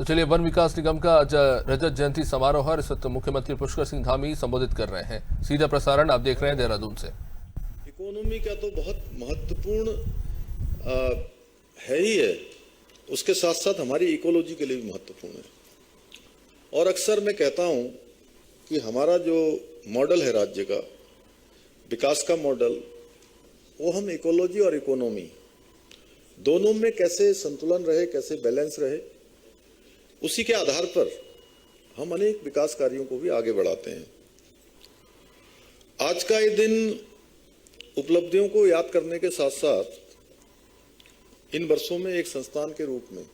तो चलिए, वन विकास निगम का आज रजत जयंती समारोह है। इस वक्त मुख्यमंत्री पुष्कर सिंह धामी संबोधित कर रहे हैं। सीधा प्रसारण आप देख रहे हैं देहरादून से। इकोनॉमी का तो बहुत महत्वपूर्ण है ही है, उसके साथ साथ हमारी इकोलॉजी के लिए भी महत्वपूर्ण है। और अक्सर मैं कहता हूं कि हमारा जो मॉडल है राज्य का, विकास का मॉडल, वो हम इकोलॉजी और इकोनॉमी दोनों में कैसे संतुलन रहे, कैसे बैलेंस रहे, उसी के आधार पर हम अनेक विकास कार्यों को भी आगे बढ़ाते हैं। आज का ये दिन उपलब्धियों को याद करने के साथ साथ इन वर्षों में एक संस्थान के रूप में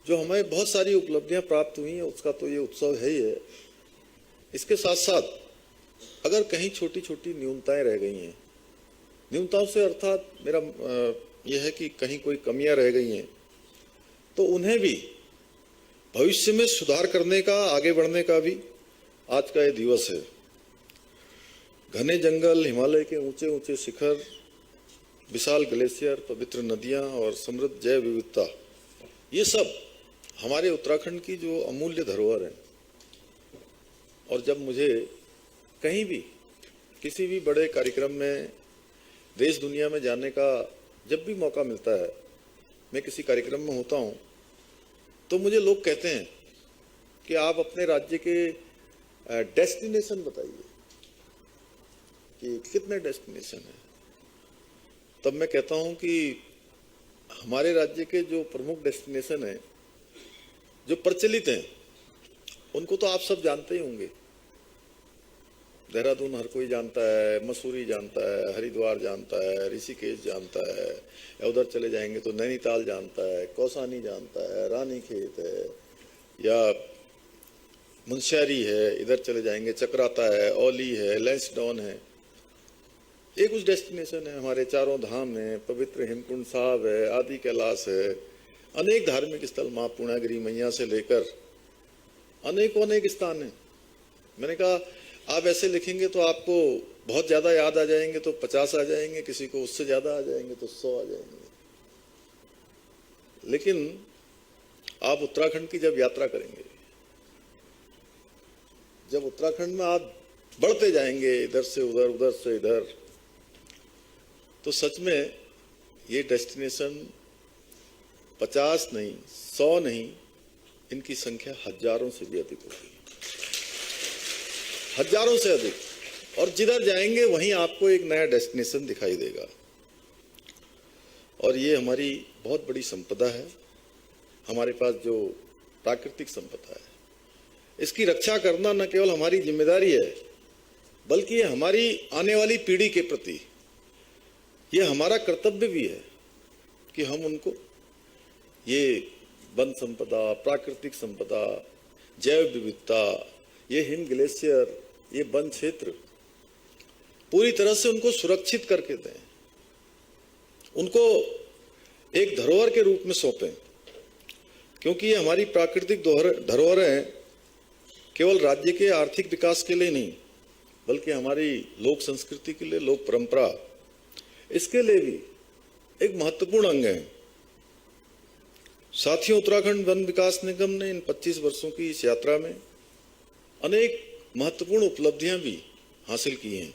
जो हमें बहुत सारी उपलब्धियां प्राप्त हुई हैं, उसका तो ये उत्सव है ही है। इसके साथ साथ अगर कहीं छोटी छोटी न्यूनताएं रह गई हैं, न्यूनताओं से अर्थात मेरा यह है कि कहीं कोई कमियां रह गई हैं, तो उन्हें भी भविष्य में सुधार करने का, आगे बढ़ने का भी आज का ये दिवस है। घने जंगल, हिमालय के ऊंचे ऊंचे शिखर, विशाल ग्लेशियर, पवित्र नदियां और समृद्ध जैव विविधता, ये सब हमारे उत्तराखंड की जो अमूल्य धरोहर है। और जब मुझे कहीं भी किसी भी बड़े कार्यक्रम में देश दुनिया में जाने का जब भी मौका मिलता है, मैं किसी कार्यक्रम में होता हूं, तो मुझे लोग कहते हैं कि आप अपने राज्य के डेस्टिनेशन बताइए कि कितने डेस्टिनेशन हैं। तब मैं कहता हूं कि हमारे राज्य के जो प्रमुख डेस्टिनेशन हैं, जो प्रचलित हैं, उनको तो आप सब जानते ही होंगे। देहरादून हर कोई जानता है, मसूरी जानता है, हरिद्वार जानता है, ऋषिकेश जानता है, या उधर चले जाएंगे तो नैनीताल जानता है, कौसानी जानता है, रानीखेत है, या मुनस्यारी है, इधर चले जाएंगे चक्राता है, औली है, लैंसडाउन है। एक कुछ डेस्टिनेशन है, हमारे चारों धाम है, पवित्र हेमकुंड साहब है, आदि कैलाश है, अनेक धार्मिक स्थल, माँ पूर्णागिरी मैया से लेकर अनेक स्थान है। मैंने कहा आप ऐसे लिखेंगे तो आपको बहुत ज्यादा याद आ जाएंगे, तो 50 आ जाएंगे, किसी को उससे ज्यादा आ जाएंगे तो 100 आ जाएंगे। लेकिन आप उत्तराखंड की जब यात्रा करेंगे, जब उत्तराखंड में आप बढ़ते जाएंगे इधर से उधर, उधर से इधर, तो सच में ये डेस्टिनेशन 50 नहीं, 100 नहीं, इनकी संख्या हजारों से भी अधिक होगी, हजारों से अधिक। और जिधर जाएंगे वहीं आपको एक नया डेस्टिनेशन दिखाई देगा। और ये हमारी बहुत बड़ी संपदा है। हमारे पास जो प्राकृतिक संपदा है, इसकी रक्षा करना न केवल हमारी जिम्मेदारी है, बल्कि ये हमारी आने वाली पीढ़ी के प्रति ये हमारा कर्तव्य भी है कि हम उनको ये वन संपदा, प्राकृतिक संपदा, जैव विविधता, ये हिम ग्लेशियर, ये वन क्षेत्र पूरी तरह से उनको सुरक्षित करके दें, उनको एक धरोहर के रूप में सौंपें। क्योंकि ये हमारी प्राकृतिक धरोहरें केवल राज्य के आर्थिक विकास के लिए नहीं, बल्कि हमारी लोक संस्कृति के लिए, लोक परंपरा, इसके लिए भी एक महत्वपूर्ण अंग है। साथियों, उत्तराखंड वन विकास निगम ने इन 25 वर्षों की इस यात्रा में अनेक महत्वपूर्ण उपलब्धियां भी हासिल की हैं।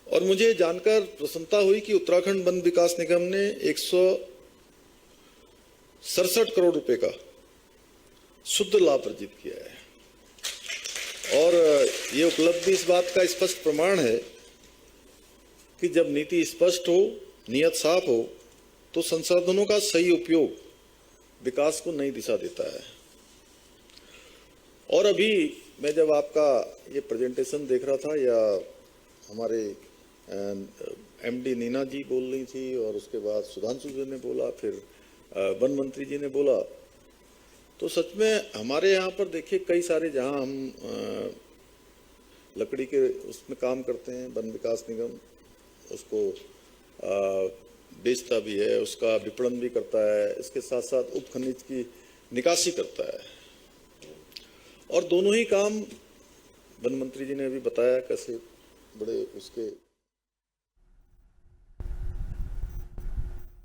और मुझे जानकर प्रसन्नता हुई कि उत्तराखंड वन विकास निगम ने 167 करोड़ रुपए का शुद्ध लाभ अर्जित किया है। और ये उपलब्धि इस बात का स्पष्ट प्रमाण है कि जब नीति स्पष्ट हो, नियत साफ हो, तो संसाधनों का सही उपयोग विकास को नई दिशा देता है। और अभी मैं जब आपका ये प्रेजेंटेशन देख रहा था, या हमारे एमडी नीना जी बोल रही थी, और उसके बाद सुधांशु जी ने बोला, फिर वन मंत्री जी ने बोला, तो सच में हमारे यहाँ पर देखिए कई सारे, जहाँ हम लकड़ी के उसमें काम करते हैं, वन विकास निगम उसको बेचता भी है, उसका विपणन भी करता है, इसके साथ साथ उप खनिज की निकासी करता है। और दोनों ही काम वन मंत्री जी ने अभी बताया कैसे बड़े उसके